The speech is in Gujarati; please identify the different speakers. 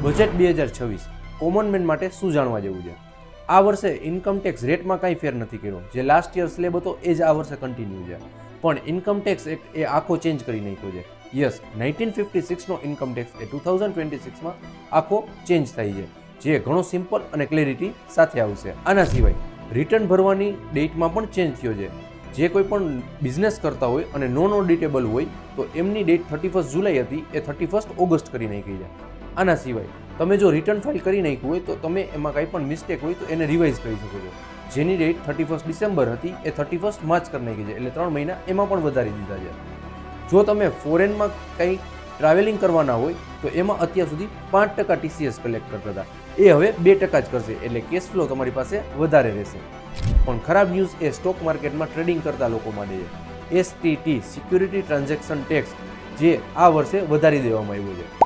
Speaker 1: બજેટ 2026 કોમન મેન માટે શું જાણવા જેવું છે? આ વર્ષે ઇન્કમ ટેક્સ રેટમાં કાંઈ ફેર નથી કર્યો. જે લાસ્ટ યર સ્લેબ હતો એ જ આ વર્ષે કન્ટિન્યુ છે. પણ ઇન્કમ ટેક્સ એક્ટ એ આખો ચેન્જ કરી નાખ્યો છે. યસ, 1956નો ઇન્કમ ટેક્સ એ 2026માં આખો ચેન્જ થાય છે, જે ઘણો સિમ્પલ અને ક્લેરિટી સાથે આવશે. આના સિવાય રિટર્ન ભરવાની ડેટમાં પણ ચેન્જ થયો છે. જે કોઈ પણ બિઝનેસ કરતા હોય અને નોન ઓડિટેબલ હોય તો એમની ડેટ 31 જુલાઈ હતી એ 31 ઓગસ્ટ કરી નાખી છે. આના સિવાય તમે જો રિટર્ન ફાઇલ કરી નાખ્યું હોય તો તમે એમાં કંઈ પણ મિસ્ટેક હોય તો એને રિવાઇઝ કરી શકો છો. જેની ડેટ 31 ડિસેમ્બર હતી એ 31 માર્ચ કરી નાખી છે, એટલે 3 મહિના એમાં પણ વધારી દીધા છે. જો તમે ફોરેનમાં કંઈ ટ્રાવેલિંગ કરવાના હોય તો એમાં અત્યાર સુધી 5% TCS કલેક્ટ કરતા હતા, એ હવે 2% જ કરશે, એટલે કેશ ફ્લો તમારી પાસે વધારે રહેશે. પણ ખરાબ ન્યૂઝ એ સ્ટોક માર્કેટમાં ટ્રેડિંગ કરતા લોકો માટે છે. STT સિક્યુરિટી ટ્રાન્ઝેક્શન ટેક્સ જે આ વર્ષે વધારી દેવામાં આવ્યો છે.